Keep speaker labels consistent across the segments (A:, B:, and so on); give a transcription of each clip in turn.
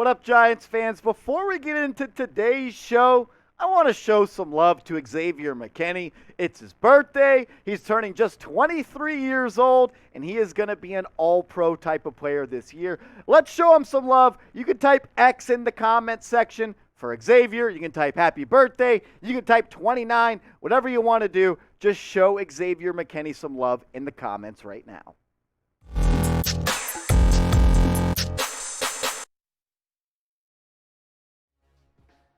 A: What up, Giants fans? Before we get into today's show, I want to show some love to Xavier McKinney. It's his birthday. He's turning just 23 years old, and he is going to be an all-pro type of player this year. Let's show him some love. You can type X in the comment section for Xavier. You can type happy birthday. You can type 29. Whatever you want to do, just show Xavier McKinney some love in the comments right now.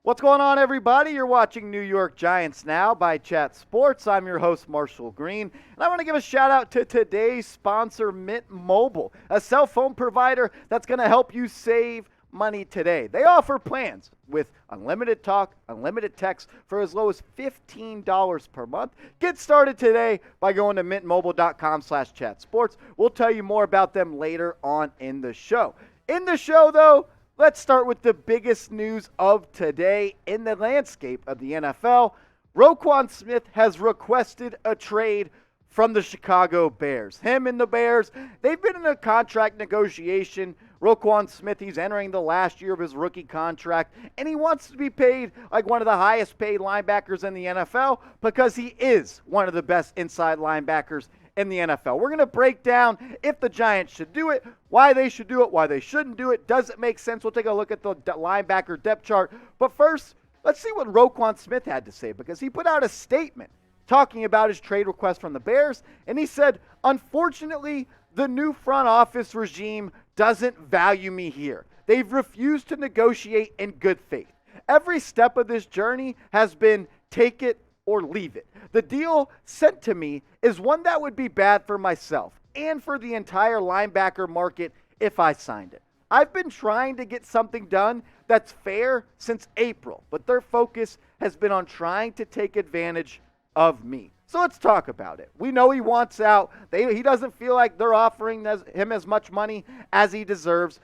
A: What's going on, everybody? You're watching New York Giants Now by Chat Sports. I'm your host, Marshall Green, and I want to give a shout out to today's sponsor, Mint Mobile, a cell phone provider that's going to help you save money today. They offer plans with unlimited talk, unlimited text for as low as $15 per month. Get started today by going to mintmobile.com/chatsports. We'll tell you more about them later on in the show. In the show, though, let's start with the biggest news of today in the landscape of the NFL. Roquan Smith has requested a trade from the Chicago Bears. Him and the Bears, they've been in a contract negotiation. Roquan Smith, he's entering the last year of his rookie contract, and he wants to be paid like one of the highest paid linebackers in the NFL because he is one of the best inside linebackers in the NFL. We're going to break down if the Giants should do it, why they should do it, why they shouldn't do it. Does it make sense? We'll take a look at the linebacker depth chart. But first, let's see what Roquan Smith had to say, because he put out a statement talking about his trade request from the Bears, and he said, "Unfortunately, the new front office regime doesn't value me here. They've refused to negotiate in good faith. Every step of this journey has been take it or leave it. The deal sent to me is one that would be bad for myself and for the entire linebacker market if I signed it. I've been trying to get something done that's fair since April, but their focus has been on trying to take advantage of me." So let's talk about it. We know he wants out. He doesn't feel like they're offering him as much money as he deserves.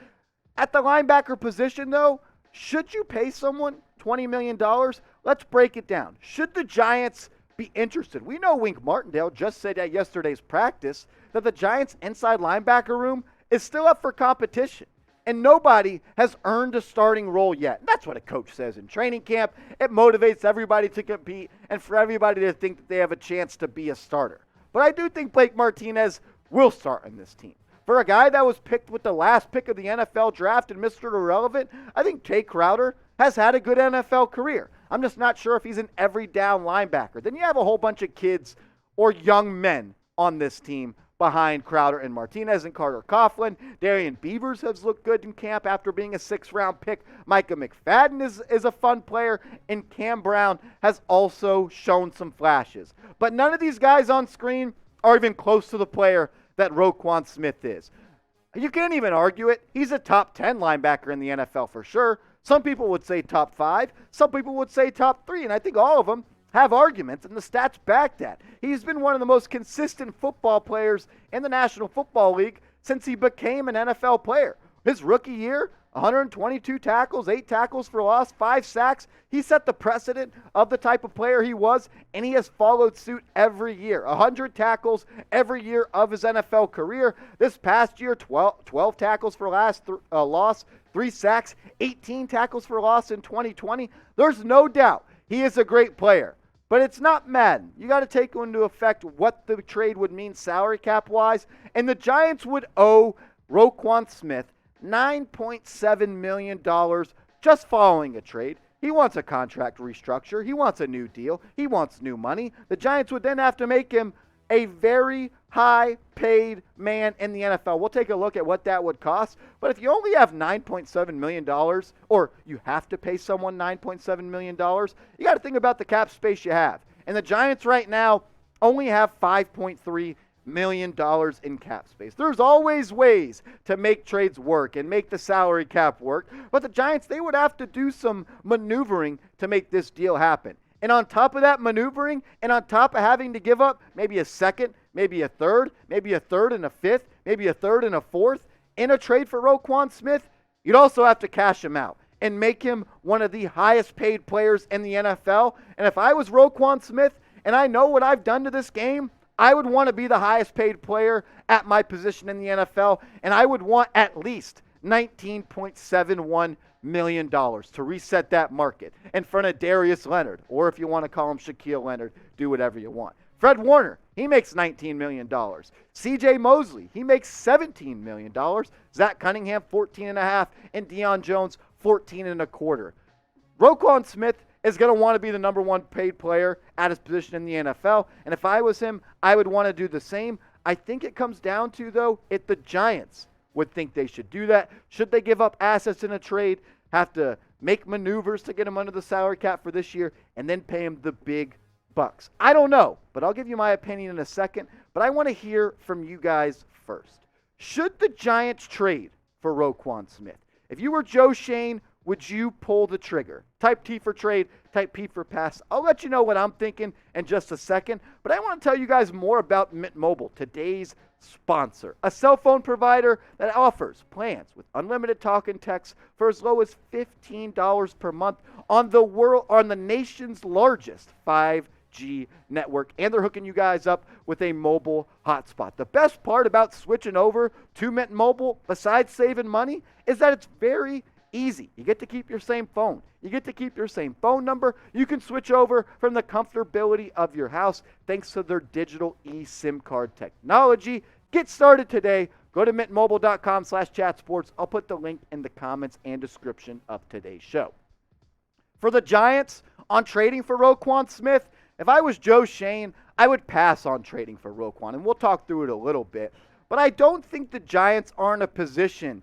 A: At the linebacker position, though, should you pay someone $20 million? Let's break it down. Should the Giants be interested? We know Wink Martindale just said at yesterday's practice that the Giants' inside linebacker room is still up for competition, and nobody has earned a starting role yet. That's what a coach says in training camp. It motivates everybody to compete and for everybody to think that they have a chance to be a starter. But I do think Blake Martinez will start on this team. For a guy that was picked with the last pick of the NFL draft and Mr. Irrelevant, I think Jay Crowder has had a good NFL career. I'm just not sure if he's an every down linebacker. Then you have a whole bunch of kids or young men on this team behind Crowder and Martinez and Carter Coughlin. Darian Beavers has looked good in camp after being a 6th-round pick. Micah McFadden is a fun player, and Cam Brown has also shown some flashes. But none of these guys on screen are even close to the player that Roquan Smith is. You can't even argue it. He's a top 10 linebacker in the NFL for sure. Some people would say top 5. Some people would say top 3, and I think all of them have arguments, and the stats back that. He's been one of the most consistent football players in the National Football League since he became an NFL player. His rookie year, 122 tackles, 8 tackles for loss, 5 sacks. He set the precedent of the type of player he was, and he has followed suit every year. 100 tackles every year of his NFL career. This past year, 12 tackles for loss, 3 sacks, 18 tackles for loss in 2020. There's no doubt he is a great player. But it's not Madden. You got to take into effect what the trade would mean salary cap-wise. And the Giants would owe Roquan Smith $9.7 million just following a trade. He wants a contract restructure. He wants a new deal. He wants new money. The Giants would then have to make him a very high-paid man in the NFL. We'll take a look at what that would cost. But if you only have $9.7 million, or you have to pay someone $9.7 million, you got to think about the cap space you have. And the Giants right now only have $5.3 million in cap space. There's always ways to make trades work and make the salary cap work. But the Giants, they would have to do some maneuvering to make this deal happen. And on top of that maneuvering, and on top of having to give up maybe a second, maybe a third and a fifth, maybe a third and a fourth in a trade for Roquan Smith, you'd also have to cash him out and make him one of the highest paid players in the NFL. And if I was Roquan Smith and I know what I've done to this game, I would want to be the highest paid player at my position in the NFL, and I would want at least $19.71 million to reset that market in front of Darius Leonard, or if you want to call him Shaquille Leonard, do whatever you want. Fred Warner, he makes $19 million. C.J. Mosley, he makes $17 million. Zach Cunningham, $14.5, and Deion Jones, $14.25. Roquan Smith is going to want to be the number one paid player at his position in the NFL, and if I was him, I would want to do the same. I think it comes down to, though, if the Giants would think they should do that. Should they give up assets in a trade, have to make maneuvers to get him under the salary cap for this year, and then pay him the big bucks? I don't know, but I'll give you my opinion in a second. But I want to hear from you guys first. Should the Giants trade for Roquan Smith? If you were Joe Schoen, would you pull the trigger? Type T for trade, type P for pass. I'll let you know what I'm thinking in just a second, but I want to tell you guys more about Mint Mobile, today's sponsor, a cell phone provider that offers plans with unlimited talk and text for as low as $15 per month on the nation's largest 5G network, and they're hooking you guys up with a mobile hotspot. The best part about switching over to Mint Mobile, besides saving money, is that it's very easy. You get to keep your same phone. You get to keep your same phone number. You can switch over from the comfortability of your house thanks to their digital eSIM card technology. Get started today. Go to mintmobile.com/chatsports. I'll put the link in the comments and description of today's show. For the Giants, on trading for Roquan Smith, if I was Joe Schoen, I would pass on trading for Roquan, and we'll talk through it a little bit. But I don't think the Giants are in a position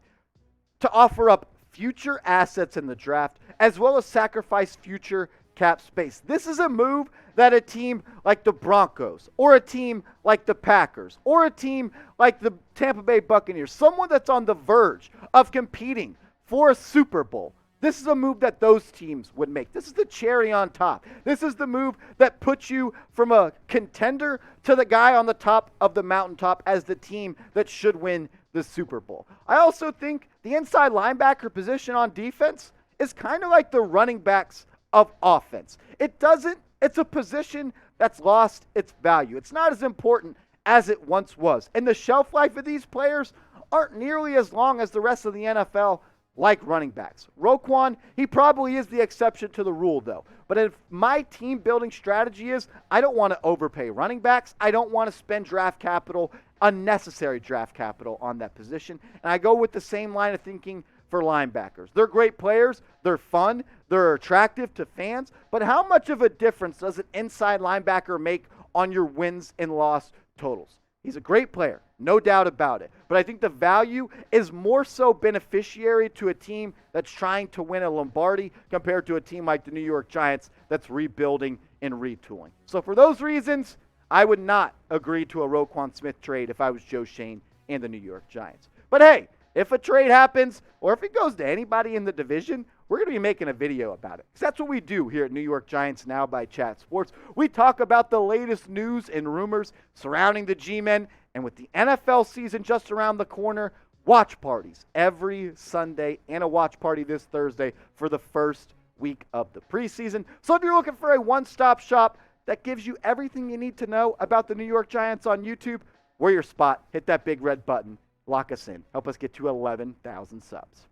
A: to offer up future assets in the draft, as well as sacrifice future cap space. This is a move that a team like the Broncos, or a team like the Packers, or a team like the Tampa Bay Buccaneers, someone that's on the verge of competing for a Super Bowl, this is a move that those teams would make. This is the cherry on top. This is the move that puts you from a contender to the guy on the top of the mountaintop as the team that should win the Super Bowl. I also think the inside linebacker position on defense is kind of like the running backs of offense. It's a position that's lost its value. It's not as important as it once was. And the shelf life of these players aren't nearly as long as the rest of the NFL, like running backs. Roquan, he probably is the exception to the rule, though. But if my team building strategy is, I don't want to overpay running backs. I don't want to spend draft capital, unnecessary draft capital on that position. And I go with the same line of thinking for linebackers. They're great players. They're fun. They're attractive to fans. But how much of a difference does an inside linebacker make on your wins and loss totals? He's a great player, no doubt about it. But I think the value is more so beneficiary to a team that's trying to win a Lombardi compared to a team like the New York Giants that's rebuilding and retooling. So for those reasons, I would not agree to a Roquan Smith trade if I was Joe Schoen and the New York Giants. But hey, if a trade happens, or if it goes to anybody in the division, we're going to be making a video about it. Because that's what we do here at New York Giants Now by Chat Sports. We talk about the latest news and rumors surrounding the G-Men. And with the NFL season just around the corner, watch parties every Sunday and a watch party this Thursday for the first week of the preseason. So if you're looking for a one-stop shop that gives you everything you need to know about the New York Giants on YouTube, we're your spot. Hit that big red button. Lock us in. Help us get to 11,000 subs.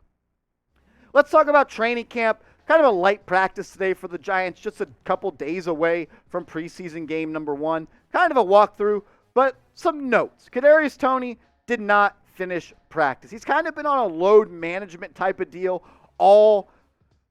A: Let's talk about training camp. Kind of a light practice today for the Giants, just a couple days away from preseason game number 1. Kind of a walkthrough, but some notes. Kadarius Toney did not finish practice. He's kind of been on a load management type of deal all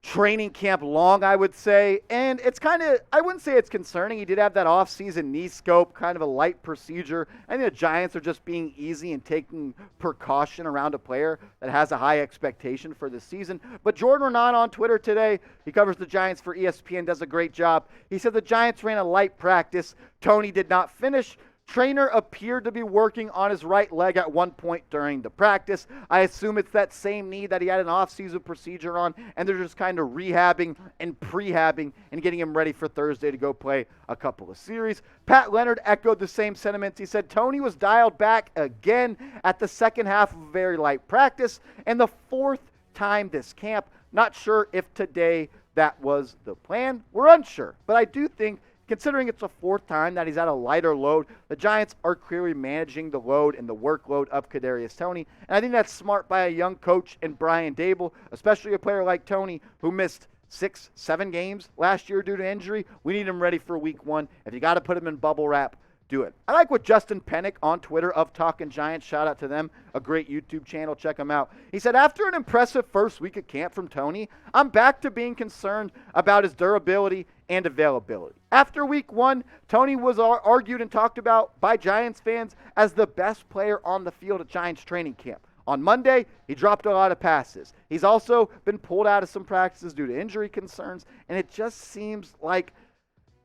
A: training camp long, I would say. And it's kind of, I wouldn't say it's concerning. He did have that off-season knee scope, kind of a light procedure. I think the Giants are just being easy and taking precaution around a player that has a high expectation for the season. But Jordan Renan on Twitter today, he covers the Giants for ESPN, does a great job. He said the Giants ran a light practice. Toney did not finish. Trainer appeared to be working on his right leg at one point during the practice. I assume it's that same knee that he had an off-season procedure on, and they're just kind of rehabbing and prehabbing and getting him ready for Thursday to go play a couple of series. Pat Leonard echoed the same sentiments. He said Toney was dialed back again at the second half of a very light practice, and the fourth time this camp. Not sure if today that was the plan. We're unsure, but I do think considering it's the fourth time that he's at a lighter load, the Giants are clearly managing the load and the workload of Kadarius Toney. And I think that's smart by a young coach in Brian Daboll, especially a player like Toney who missed 6-7 games last year due to injury. We need him ready for week 1. If you got to put him in bubble wrap, do it. I like what Justin Pennick on Twitter of Talkin' Giants, shout out to them, a great YouTube channel, check them out. He said, after an impressive first week of camp from Toney, I'm back to being concerned about his durability and availability. After week 1, Toney was argued and talked about by Giants fans as the best player on the field at Giants training camp. On Monday, he dropped a lot of passes. He's also been pulled out of some practices due to injury concerns, and it just seems like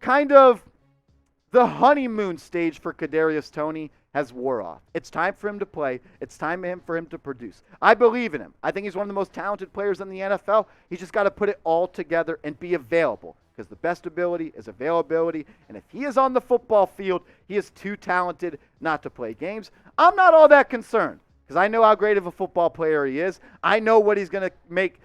A: kind of the honeymoon stage for Kadarius Toney has wore off. It's time for him to play. It's time for him to produce. I believe in him. I think he's one of the most talented players in the NFL. He's just got to put it all together and be available, because the best ability is availability, and if he is on the football field, he is too talented not to play games. I'm not all that concerned, because I know how great of a football player he is. I know what he's going to make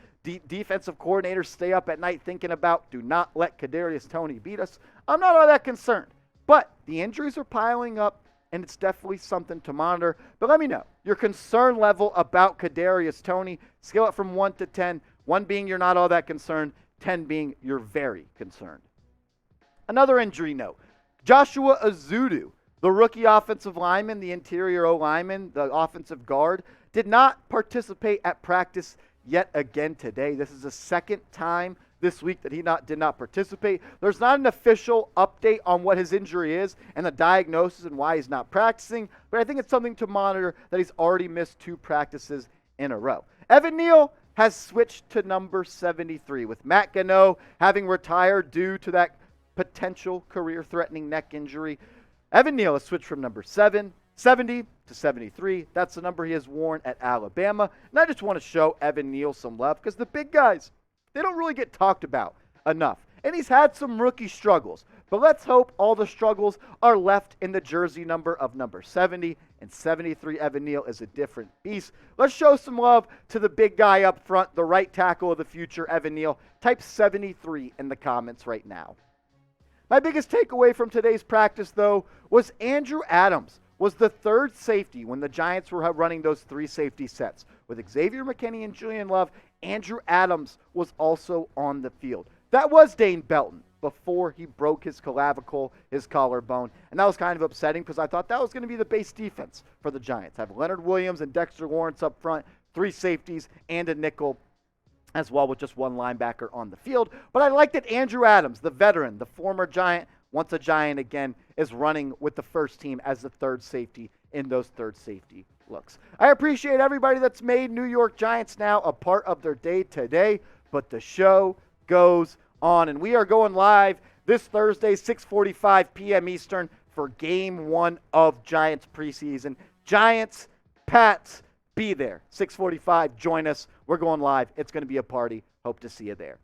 A: defensive coordinators stay up at night thinking about. Do not let Kadarius Toney beat us. I'm not all that concerned. But the injuries are piling up, and it's definitely something to monitor. But let me know your concern level about Kadarius Toney. Scale it from 1 to 10, 1 being you're not all that concerned, 10 being you're very concerned. Another injury note, Joshua Ezeudu, the rookie offensive lineman, the interior O-lineman, the offensive guard, did not participate at practice yet again today. This is the second time this week that he did not participate. There's not an official update on what his injury is and the diagnosis and why he's not practicing, but I think it's something to monitor that he's already missed 2 practices in a row. Evan Neal has switched to number 73, with Matt Gano having retired due to that potential career-threatening neck injury. Evan Neal has switched from number 70 to 73. That's the number he has worn at Alabama. And I just want to show Evan Neal some love, because the big guys, they don't really get talked about enough. And he's had some rookie struggles. But let's hope all the struggles are left in the jersey number of number 70 and 73. Evan Neal is a different beast. Let's show some love to the big guy up front, the right tackle of the future, Evan Neal. Type 73 in the comments right now. My biggest takeaway from today's practice, though, was Andrew Adams was the third safety when the Giants were running those 3 safety sets. With Xavier, McKinney, and Julian Love, Andrew Adams was also on the field. That was Dane Belton before he broke his clavicle, his collarbone. And that was kind of upsetting, because I thought that was going to be the base defense for the Giants. Have Leonard Williams and Dexter Lawrence up front, 3 safeties, and a nickel as well, with just 1 linebacker on the field. But I like that Andrew Adams, the veteran, the former Giant, once a Giant again, is running with the first team as the third safety in those third safety looks. I appreciate everybody that's made New York Giants Now a part of their day today, but the show goes on, and we are going live this Thursday, 6:45 p.m. Eastern, for Game 1 of Giants preseason. Giants, Pats, be there. 6:45, join us. We're going live. It's going to be a party. Hope to see you there.